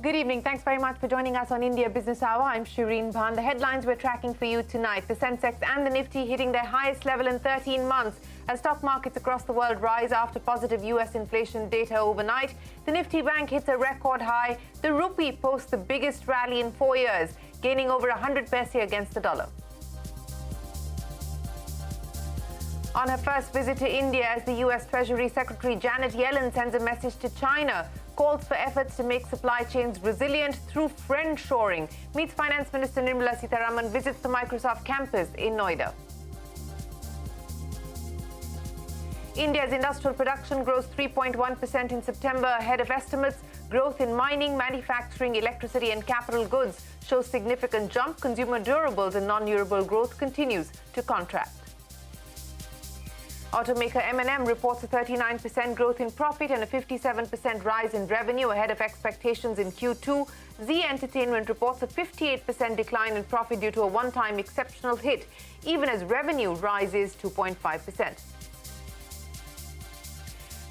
Good evening. Thanks very much for joining us on India Business Hour. I'm Shireen Bhan. The headlines we're tracking for you tonight. The Sensex and the Nifty hitting their highest level in 13 months as stock markets across the world rise after positive US inflation data overnight. The Nifty Bank hits a record high. The rupee posts the biggest rally in 4 years, gaining over 100 paise against the dollar. On her first visit to India as the US Treasury Secretary, Janet Yellen sends a message to China, calls for efforts to make supply chains resilient through friendshoring, meets Finance Minister Nirmala Sitharaman, visits the Microsoft campus in Noida. India's industrial production grows 3.1% in September ahead of estimates. Growth in mining, manufacturing, electricity and capital goods shows significant jump. Consumer durables and non-durable growth continues to contract. Automaker M&M reports a 39% growth in profit and a 57% rise in revenue ahead of expectations in Q2. Z Entertainment reports a 58% decline in profit due to a one-time exceptional hit, even as revenue rises 2.5%.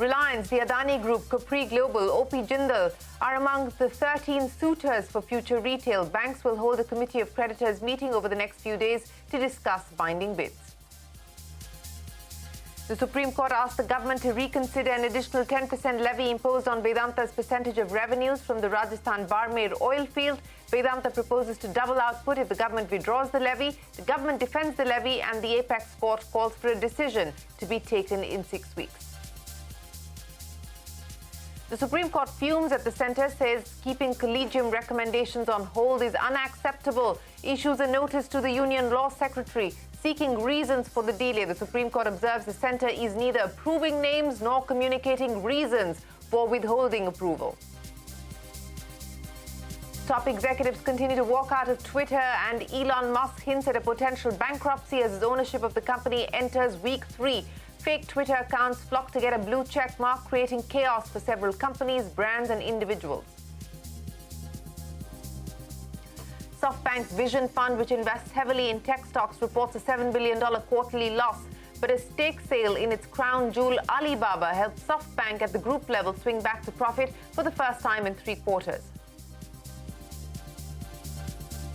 Reliance, the Adani Group, Capri Global, OP Jindal are among the 13 suitors for future retail. Banks will hold a committee of creditors meeting over the next few days to discuss binding bids. The Supreme Court asked the government to reconsider an additional 10% levy imposed on Vedanta's percentage of revenues from the Rajasthan Barmer oil field. Vedanta proposes to double output if the government withdraws the levy. The government defends the levy and the apex court calls for a decision to be taken in 6 weeks. The Supreme Court fumes at the centre, says keeping collegium recommendations on hold is unacceptable, issues a notice to the Union Law Secretary seeking reasons for the delay. The Supreme Court observes the centre is neither approving names nor communicating reasons for withholding approval. Top executives continue to walk out of Twitter, and Elon Musk hints at a potential bankruptcy as his ownership of the company enters week 3. Fake Twitter accounts flock to get a blue check mark, creating chaos for several companies, brands and individuals. SoftBank's Vision Fund, which invests heavily in tech stocks, reports a $7 billion quarterly loss. But a stake sale in its crown jewel Alibaba helped SoftBank at the group level swing back to profit for the first time in 3 quarters.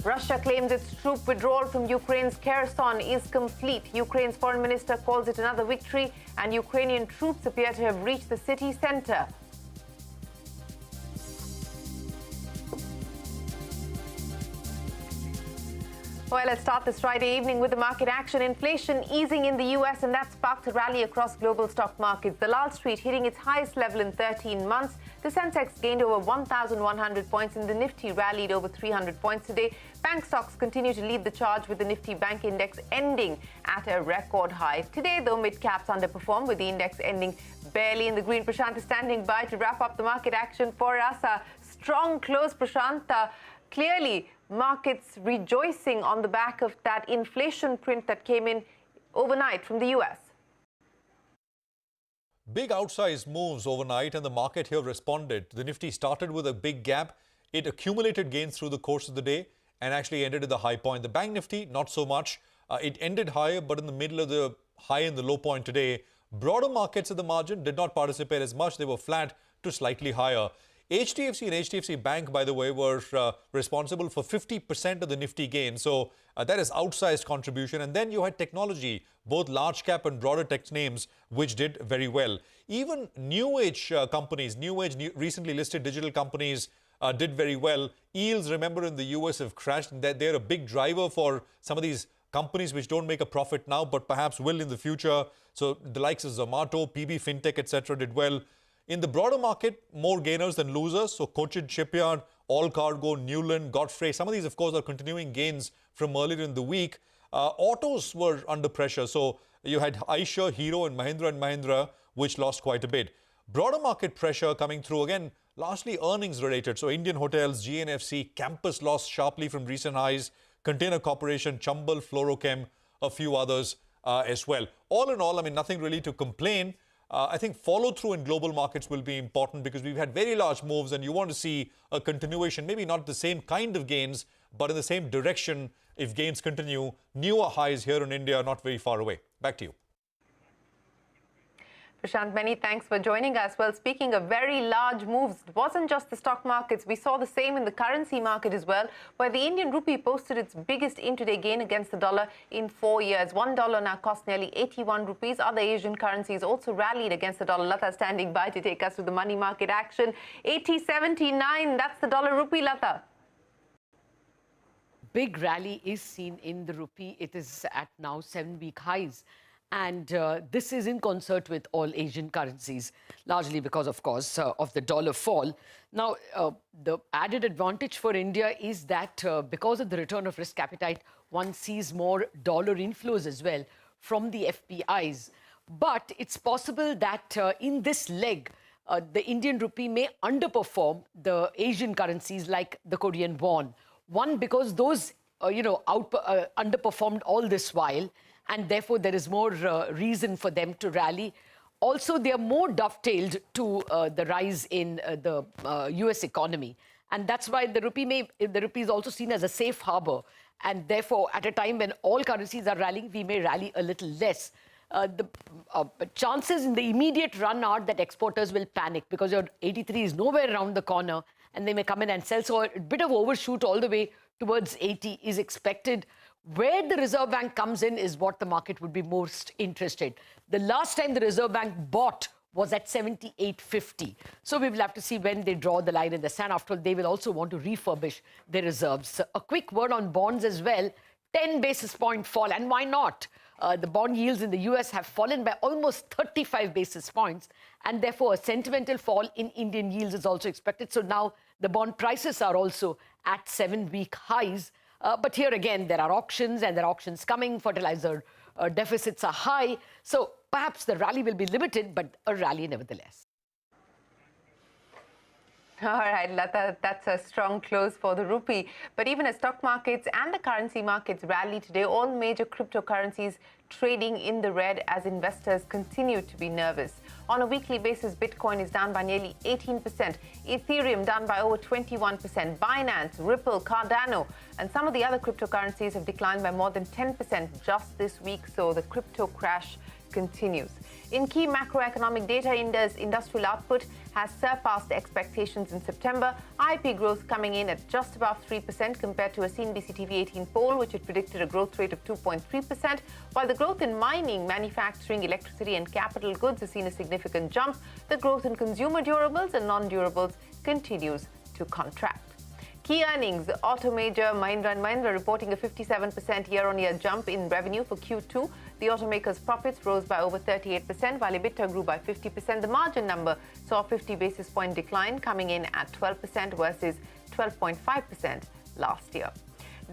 Russia claims its troop withdrawal from Ukraine's Kherson is complete. Ukraine's foreign minister calls it another victory, and Ukrainian troops appear to have reached the city center. Well, let's start this Friday evening with the market action. Inflation easing in the US, and that sparked a rally across global stock markets. The Wall Street hitting its highest level in 13 months. The Sensex gained over 1,100 points and the Nifty rallied over 300 points today. Bank stocks continue to lead the charge with the Nifty Bank Index ending at a record high. Today, though, mid-caps underperformed with the index ending barely in the green. Prashant is standing by to wrap up the market action for us. A strong close, Prashant. Clearly, markets rejoicing on the back of that inflation print that came in overnight from the US. Big outsized moves overnight, and the market here responded. The Nifty started with a big gap. It accumulated gains through the course of the day and actually ended at the high point. The Bank Nifty, not so much. It ended higher, but in the middle of the high and the low point today. Broader markets at the margin did not participate as much. They were flat to slightly higher. HDFC and HDFC Bank, by the way, were responsible for 50% of the Nifty gain. So that is outsized contribution. And then you had technology, both large cap and broader tech names, which did very well. Even new age companies, recently listed digital companies did very well. Yields, remember, in the US have crashed. And they're a big driver for some of these companies which don't make a profit now, but perhaps will in the future. So the likes of Zomato, PB Fintech, etc. did well. In the broader market, more gainers than losers. So Cochin Shipyard, All Cargo, Newland, Godfrey. Some of these, of course, are continuing gains from earlier in the week. Autos were under pressure. So you had Eicher, Hero and Mahindra, which lost quite a bit. Broader market pressure coming through, again, largely earnings related. So Indian Hotels, GNFC, Campus lost sharply from recent highs. Container Corporation, Chambal, Fluorochem, a few others as well. All in all, I mean, nothing really to complain. I think follow-through in global markets will be important because we've had very large moves and you want to see a continuation, maybe not the same kind of gains, but in the same direction if gains continue. Newer highs here in India are not very far away. Back to you. Prashant, many thanks for joining us. Well, speaking of very large moves, it wasn't just the stock markets. We saw the same in the currency market as well, where the Indian rupee posted its biggest intraday gain against the dollar in 4 years. $1 now costs nearly 81 rupees. Other Asian currencies also rallied against the dollar. Lata standing by to take us to the money market action. 80.79, that's the dollar rupee, Lata. Big rally is seen in the rupee. It is at now 7-week highs. And this is in concert with all Asian currencies, largely because, of course, of the dollar fall. Now, the added advantage for India is that because of the return of risk appetite, one sees more dollar inflows as well from the FPIs. But it's possible that in this leg, the Indian rupee may underperform the Asian currencies like the Korean won. One, because those, underperformed all this while, and therefore there is more reason for them to rally. Also, they are more dovetailed to the rise in the US economy. And that's why the rupee is also seen as a safe harbor. And therefore, at a time when all currencies are rallying, we may rally a little less. The chances in the immediate run are that exporters will panic because your 83 is nowhere around the corner and they may come in and sell. So a bit of overshoot all the way towards 80 is expected. Where the Reserve Bank comes in is what the market would be most interested. The last time the Reserve Bank bought was at 78.50. So we will have to see when they draw the line in the sand. After all, they will also want to refurbish their reserves. A quick word on bonds as well. 10 basis point fall, and why not? The bond yields in the US have fallen by almost 35 basis points, and therefore a sentimental fall in Indian yields is also expected. So now the bond prices are also at 7-week highs. But here again, there are auctions, and there are auctions coming. Fertilizer deficits are high. So perhaps the rally will be limited, but a rally nevertheless. All right, Lata, that's a strong close for the rupee. But even as stock markets and the currency markets rally today, all major cryptocurrencies trading in the red as investors continue to be nervous. On a weekly basis, Bitcoin is down by nearly 18%, Ethereum down by over 21%, Binance, Ripple, Cardano, and some of the other cryptocurrencies have declined by more than 10% just this week. So the crypto crash continues. In key macroeconomic data, India's industrial output has surpassed expectations in September. IP growth coming in at just above 3% compared to a CNBC-TV18 poll, which had predicted a growth rate of 2.3%, while the growth in mining, manufacturing, electricity and capital goods has seen a significant jump. The growth in consumer durables and non-durables continues to contract. Key earnings, the auto major Mahindra & Mahindra reporting a 57% year-on-year jump in revenue for Q2. The automaker's profits rose by over 38%, while EBITDA grew by 50%. The margin number saw a 50 basis point decline, coming in at 12% versus 12.5% last year.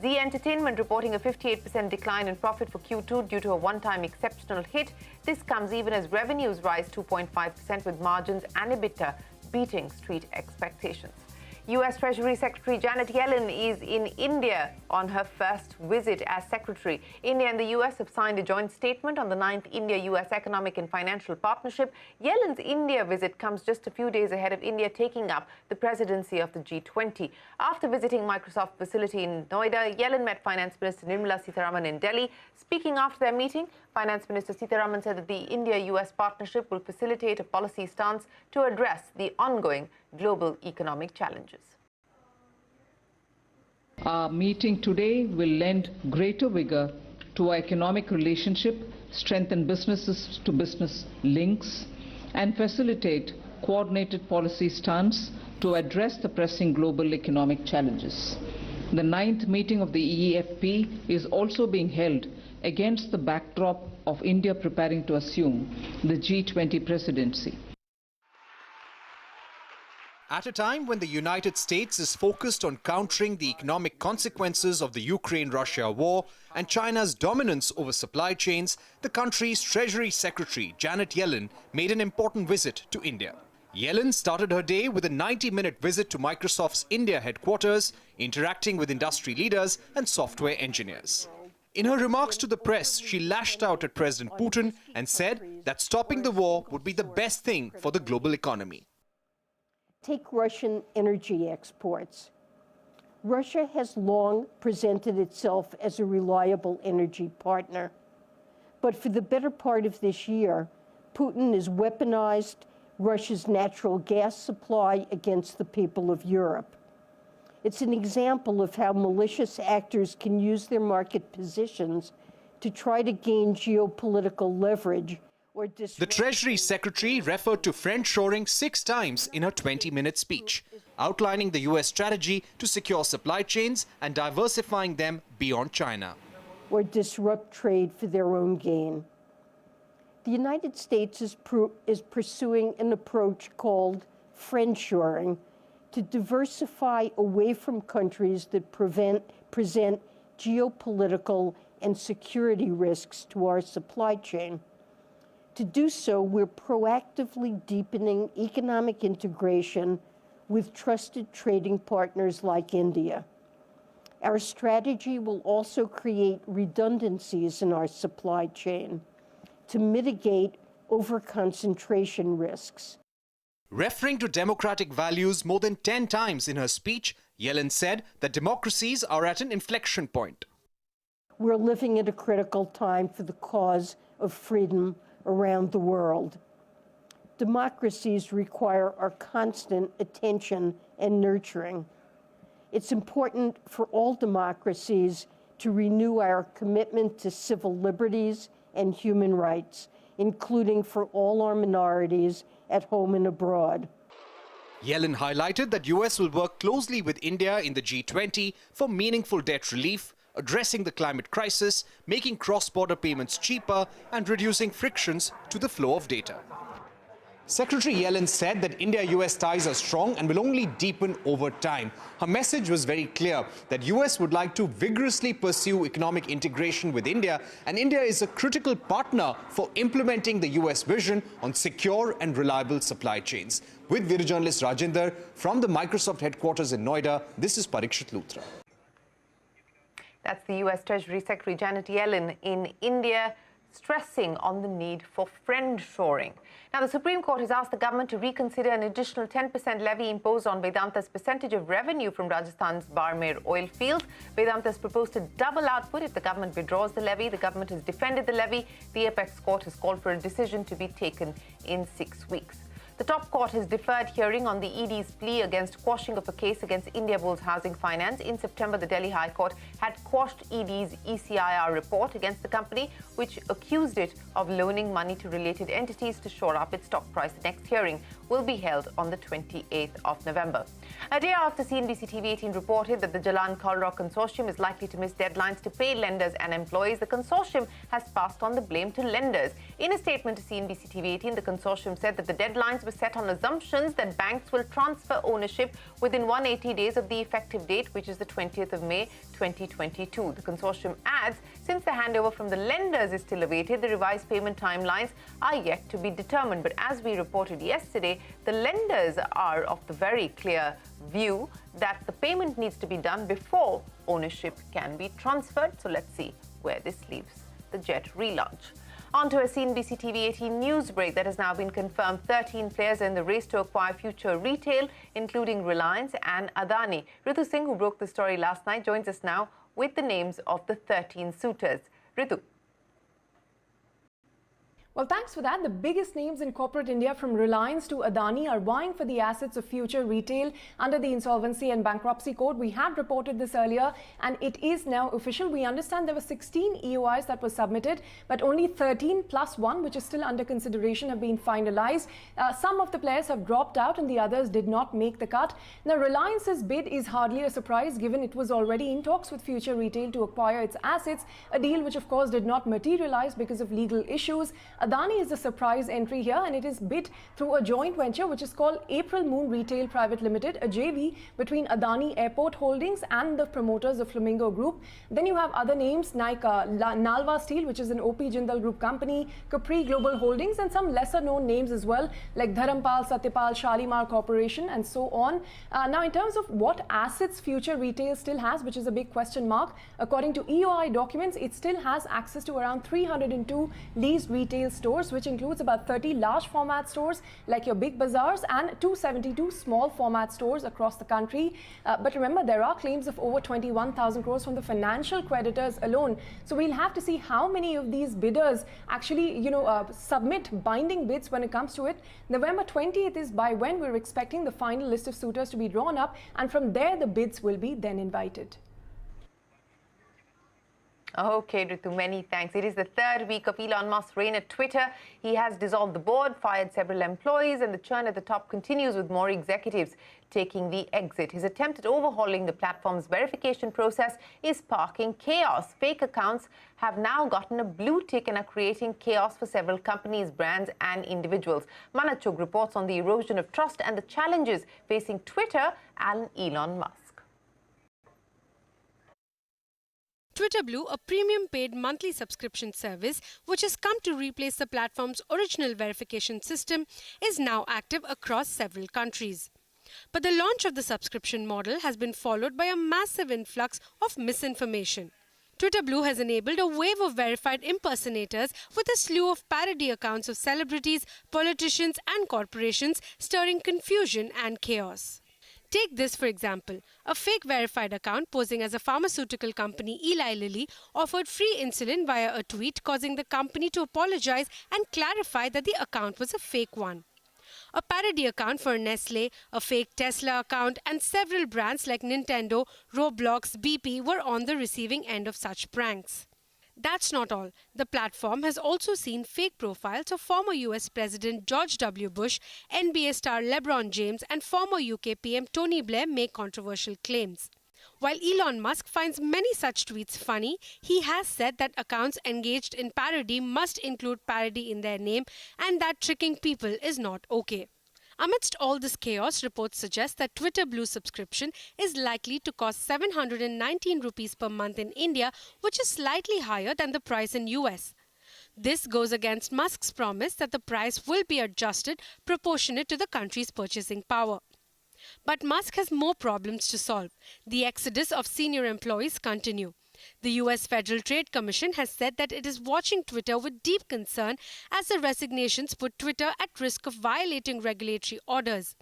Zee Entertainment reporting a 58% decline in profit for Q2 due to a one-time exceptional hit. This comes even as revenues rise 2.5%, with margins and EBITDA beating street expectations. U.S. Treasury Secretary Janet Yellen is in India on her first visit as secretary. India and the U.S. have signed a joint statement on the 9th India-U.S. Economic and Financial Partnership. Yellen's India visit comes just a few days ahead of India taking up the presidency of the G20. After visiting Microsoft facility in Noida, Yellen met Finance Minister Nirmala Sitharaman in Delhi. Speaking after their meeting, Finance Minister Sitharaman said that the India-U.S. partnership will facilitate a policy stance to address the ongoing global economic challenges. Our meeting today will lend greater vigor to our economic relationship, strengthen business-to-business links, and facilitate coordinated policy stance to address the pressing global economic challenges. The 9th meeting of the EEFP is also being held against the backdrop of India preparing to assume the G20 presidency. At a time when the United States is focused on countering the economic consequences of the Ukraine-Russia war and China's dominance over supply chains, the country's Treasury Secretary Janet Yellen made an important visit to India. Yellen started her day with a 90-minute visit to Microsoft's India headquarters, interacting with industry leaders and software engineers. In her remarks to the press, she lashed out at President Putin and said that stopping the war would be the best thing for the global economy. Take Russian energy exports. Russia has long presented itself as a reliable energy partner. But for the better part of this year, Putin has weaponized Russia's natural gas supply against the people of Europe. It's an example of how malicious actors can use their market positions to try to gain geopolitical leverage or disrupt. The Treasury Secretary referred to friendshoring 6 times in her 20-minute speech, outlining the US strategy to secure supply chains and diversifying them beyond China. Or disrupt trade for their own gain. The United States is pursuing an approach called friendshoring to diversify away from countries that present geopolitical and security risks to our supply chain. To do so, we're proactively deepening economic integration with trusted trading partners like India. Our strategy will also create redundancies in our supply chain to mitigate over-concentration risks. Referring to democratic values more than 10 times in her speech, Yellen said that democracies are at an inflection point. We're living at a critical time for the cause of freedom around the world. Democracies require our constant attention and nurturing. It's important for all democracies to renew our commitment to civil liberties and human rights, including for all our minorities at home and abroad. Yellen highlighted that US will work closely with India in the G20 for meaningful debt relief, addressing the climate crisis, making cross-border payments cheaper, and reducing frictions to the flow of data. Secretary Yellen said that India-US ties are strong and will only deepen over time. Her message was very clear that US would like to vigorously pursue economic integration with India, and India is a critical partner for implementing the US vision on secure and reliable supply chains. With video journalist Rajinder from the Microsoft headquarters in Noida, this is Parikshit Luthra. That's the US Treasury Secretary Janet Yellen in India, stressing on the need for friendshoring. Now, the Supreme Court has asked the government to reconsider an additional 10% levy imposed on Vedanta's percentage of revenue from Rajasthan's Barmer oil fields. Vedanta's proposed to double output if the government withdraws the levy. The government has defended the levy. The apex court has called for a decision to be taken in 6 weeks. The top court has deferred hearing on the ED's plea against quashing of a case against Indiabulls Housing Finance. In September, the Delhi High Court had quashed ED's ECIR report against the company, which accused it of loaning money to related entities to shore up its stock price. The next hearing will be held on the 28th of November. A day after CNBC-TV18 reported that the Jalan Kalra Consortium is likely to miss deadlines to pay lenders and employees, the consortium has passed on the blame to lenders. In a statement to CNBC-TV18, the consortium said that the deadlines were set on assumptions that banks will transfer ownership within 180 days of the effective date, which is the 20th of May 2022. The consortium adds, since the handover from the lenders is still awaited, the revised payment timelines are yet to be determined. But as we reported yesterday, the lenders are of the very clear view that the payment needs to be done before ownership can be transferred. So let's see where this leaves the jet relaunch. On to a CNBC-TV18 news break that has now been confirmed. 13 players are in the race to acquire future retail, including Reliance and Adani. Ritu Singh, who broke the story last night, joins us now with the names of the 13 suitors. Ritu. Well, thanks for that. The biggest names in corporate India, from Reliance to Adani, are vying for the assets of future retail under the Insolvency and Bankruptcy Code. We had reported this earlier, and it is now official. We understand there were 16 EOIs that were submitted, but only 13 plus 1, which is still under consideration, have been finalized. Some of the players have dropped out and the others did not make the cut. Now, Reliance's bid is hardly a surprise, given it was already in talks with future retail to acquire its assets, a deal which, of course, did not materialize because of legal issues. Adani is a surprise entry here, and it is bid through a joint venture which is called April Moon Retail Private Limited, a JV between Adani Airport Holdings and the promoters of Flamingo Group. Then you have other names like Nalva Steel, which is an OP Jindal Group company, Capri Global Holdings, and some lesser known names as well, like Dharampal, Satyapal, Shalimar Corporation, and so on. Now, in terms of what assets future retail still has, which is a big question mark, according to EOI documents, it still has access to around 302 leased retail stores, which includes about 30 large format stores like your big bazaars and 272 small format stores across the country. But remember, there are claims of over 21,000 crores from the financial creditors alone. So we'll have to see how many of these bidders actually, submit binding bids when it comes to it. November 20th is by when we're expecting the final list of suitors to be drawn up, and from there the bids will be then invited. Okay, Ritu, many thanks. It is the third week of Elon Musk's reign at Twitter. He has dissolved the board, fired several employees, and the churn at the top continues with more executives taking the exit. His attempt at overhauling the platform's verification process is sparking chaos. Fake accounts have now gotten a blue tick and are creating chaos for several companies, brands, and individuals. Manat Chugh reports on the erosion of trust and the challenges facing Twitter and Elon Musk. Twitter Blue, a premium paid monthly subscription service which has come to replace the platform's original verification system, is now active across several countries. But the launch of the subscription model has been followed by a massive influx of misinformation. Twitter Blue has enabled a wave of verified impersonators with a slew of parody accounts of celebrities, politicians and corporations, stirring confusion and chaos. Take this for example. A fake verified account posing as a pharmaceutical company, Eli Lilly, offered free insulin via a tweet, causing the company to apologize and clarify that the account was a fake one. A parody account for Nestle, a fake Tesla account, and several brands like Nintendo, Roblox, BP were on the receiving end of such pranks. That's not all. The platform has also seen fake profiles of former US President George W. Bush, NBA star LeBron James, and former UK PM Tony Blair make controversial claims. While Elon Musk finds many such tweets funny, he has said that accounts engaged in parody must include parody in their name and that tricking people is not okay. Amidst all this chaos, reports suggest that Twitter Blue subscription is likely to cost 719 rupees per month in India, which is slightly higher than the price in US. This goes against Musk's promise that the price will be adjusted proportionate to the country's purchasing power. But Musk has more problems to solve. The exodus of senior employees continue. The US Federal Trade Commission has said that it is watching Twitter with deep concern as the resignations put Twitter at risk of violating regulatory orders.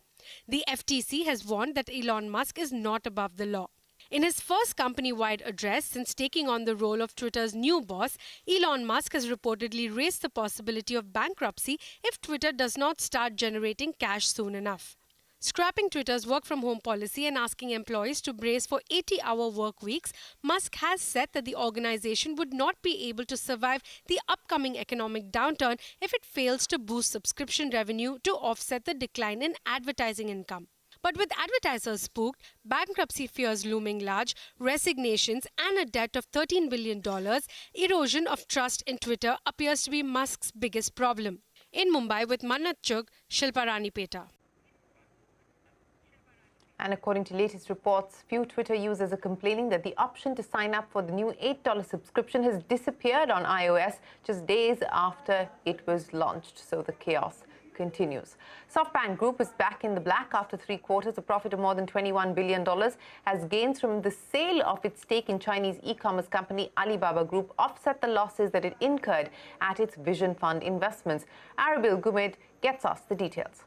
The FTC has warned that Elon Musk is not above the law. In his first company-wide address since taking on the role of Twitter's new boss, Elon Musk has reportedly raised the possibility of bankruptcy if Twitter does not start generating cash soon enough. Scrapping Twitter's work-from-home policy and asking employees to brace for 80-hour work weeks, Musk has said that the organization would not be able to survive the upcoming economic downturn if it fails to boost subscription revenue to offset the decline in advertising income. But with advertisers spooked, bankruptcy fears looming large, resignations and a debt of $13 billion, erosion of trust in Twitter appears to be Musk's biggest problem. In Mumbai with Manat Chugh, Shilpa Ranipeta. And according to latest reports, few Twitter users are complaining that the option to sign up for the new $8 subscription has disappeared on iOS just days after it was launched. So the chaos continues. SoftBank Group is back in the black after 3 quarters, a profit of more than $21 billion, as gains from the sale of its stake in Chinese e-commerce company Alibaba Group offset the losses that it incurred at its Vision Fund investments. Arabil Gumed gets us the details.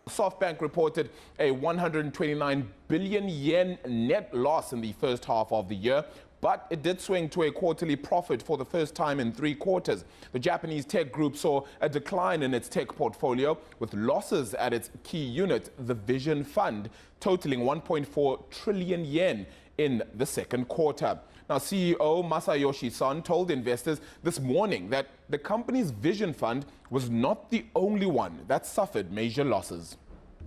SoftBank reported a 129 billion yen net loss in the first half of the year, but it did swing to a quarterly profit for the first time in 3 quarters. The Japanese tech group saw a decline in its tech portfolio, with losses at its key unit, the Vision Fund, totaling 1.4 trillion yen in the second quarter. Now, CEO Masayoshi Son told investors this morning that the company's Vision Fund was not the only one that suffered major losses.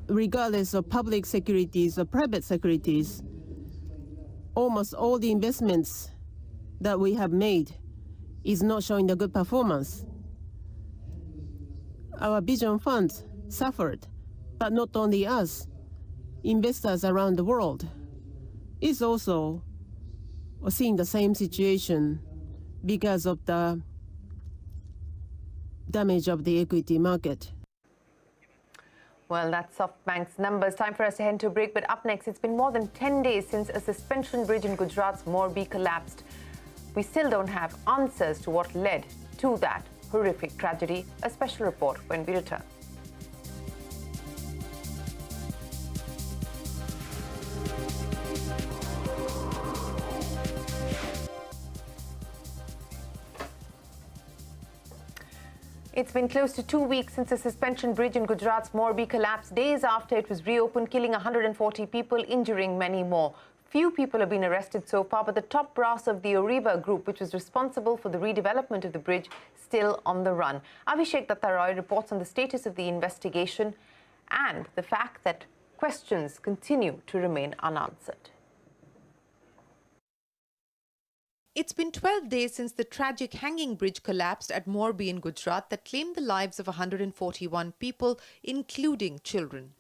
Regardless of public securities or private securities, almost all the investments that we have made is not showing a good performance. Our Vision Fund suffered, but not only us, investors around the world is also seeing the same situation because of the damage of the equity market. Well, that's SoftBank's numbers. Time for us to head to a break. But up next, it's been more than 10 days since a suspension bridge in Gujarat's Morbi collapsed. We still don't have answers to what led to that horrific tragedy. A special report when we return. It's been close to 2 weeks since the suspension bridge in Gujarat's Morbi collapsed, days after it was reopened, killing 140 people, injuring many more. Few people have been arrested so far, but the top brass of the Oriva group, which was responsible for the redevelopment of the bridge, still on the run. Abhishek Dattaroy reports on the status of the investigation and the fact that questions continue to remain unanswered. It's been 12 days since the tragic hanging bridge collapsed at Morbi in Gujarat that claimed the lives of 141 people, including children.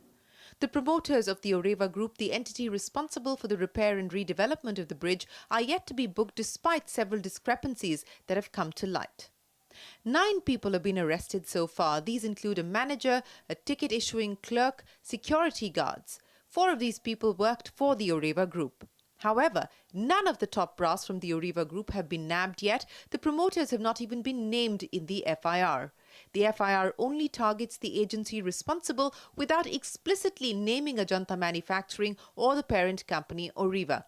The promoters of the Oriva Group, the entity responsible for the repair and redevelopment of the bridge, are yet to be booked despite several discrepancies that have come to light. 9 people have been arrested so far. These include a manager, a ticket-issuing clerk, security guards. 4 of these people worked for the Oriva Group. However, none of the top brass from the Oriva Group have been nabbed yet. The promoters have not even been named in the FIR. The FIR only targets the agency responsible without explicitly naming Ajanta Manufacturing or the parent company Oriva.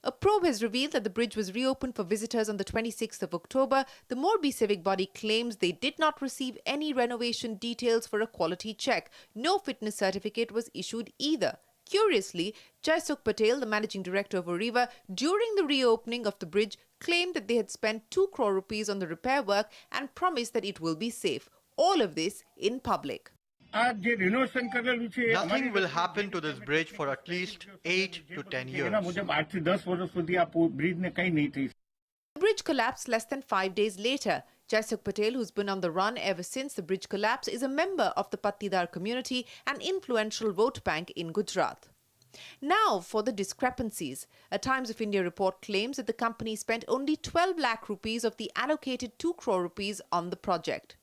A probe has revealed that the bridge was reopened for visitors on the 26th of October. The Morbi civic body claims they did not receive any renovation details for a quality check. No fitness certificate was issued either. Curiously, Jaisukh Patel, the managing director of Oriva, during the reopening of the bridge, claimed that they had spent 2 crore rupees on the repair work and promised that it will be safe. All of this in public. Nothing will happen to this bridge for at least 8 to 10 years. The bridge collapsed less than 5 days later. Jaisukh Patel, who's been on the run ever since the bridge collapse, is a member of the Patidar community, an influential vote bank in Gujarat. Now for the discrepancies. A Times of India report claims that the company spent only 12 lakh rupees of the allocated 2 crore rupees on the project.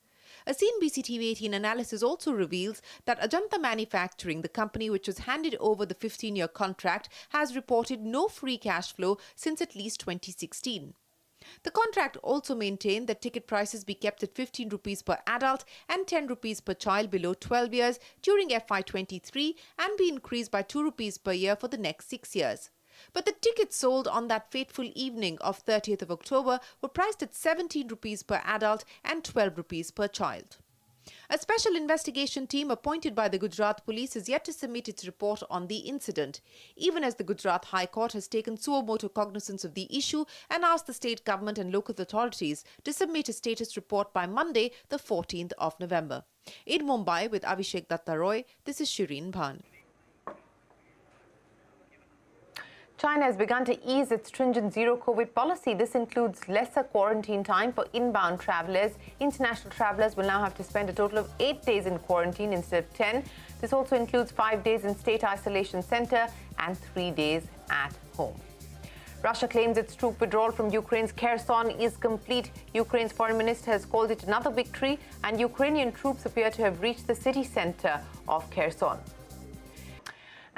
A CNBC-TV18 analysis also reveals that Ajanta Manufacturing, the company which was handed over the 15-year contract, has reported no free cash flow since at least 2016. The contract also maintained that ticket prices be kept at 15 rupees per adult and 10 rupees per child below 12 years during FY23 and be increased by 2 rupees per year for the next 6 years. But the tickets sold on that fateful evening of 30th of October were priced at 17 rupees per adult and 12 rupees per child. A special investigation team appointed by the Gujarat police has yet to submit its report on the incident, even as the Gujarat High Court has taken suo motu cognizance of the issue and asked the state government and local authorities to submit a status report by Monday, the 14th of November. In Mumbai with Abhishek Dattaroy, this is Shireen Bhan. China has begun to ease its stringent zero-COVID policy. This includes lesser quarantine time for inbound travellers. International travellers will now have to spend a total of 8 days in quarantine instead of 10. This also includes 5 days in state isolation centre and 3 days at home. Russia claims its troop withdrawal from Ukraine's Kherson is complete. Ukraine's foreign minister has called it another victory, and Ukrainian troops appear to have reached the city centre of Kherson.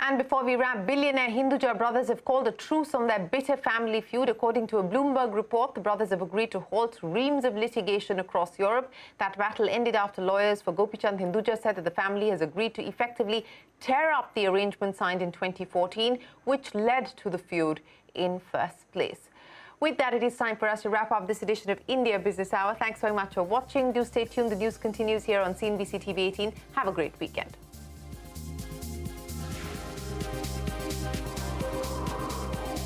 And before we wrap, billionaire Hinduja brothers have called a truce on their bitter family feud. According to a Bloomberg report, the brothers have agreed to halt reams of litigation across Europe. That battle ended after lawyers for Gopichand Hinduja said that the family has agreed to effectively tear up the arrangement signed in 2014, which led to the feud in first place. With that, it is time for us to wrap up this edition of India Business Hour. Thanks very much for watching. Do stay tuned. The news continues here on CNBC-TV18. Have a great weekend.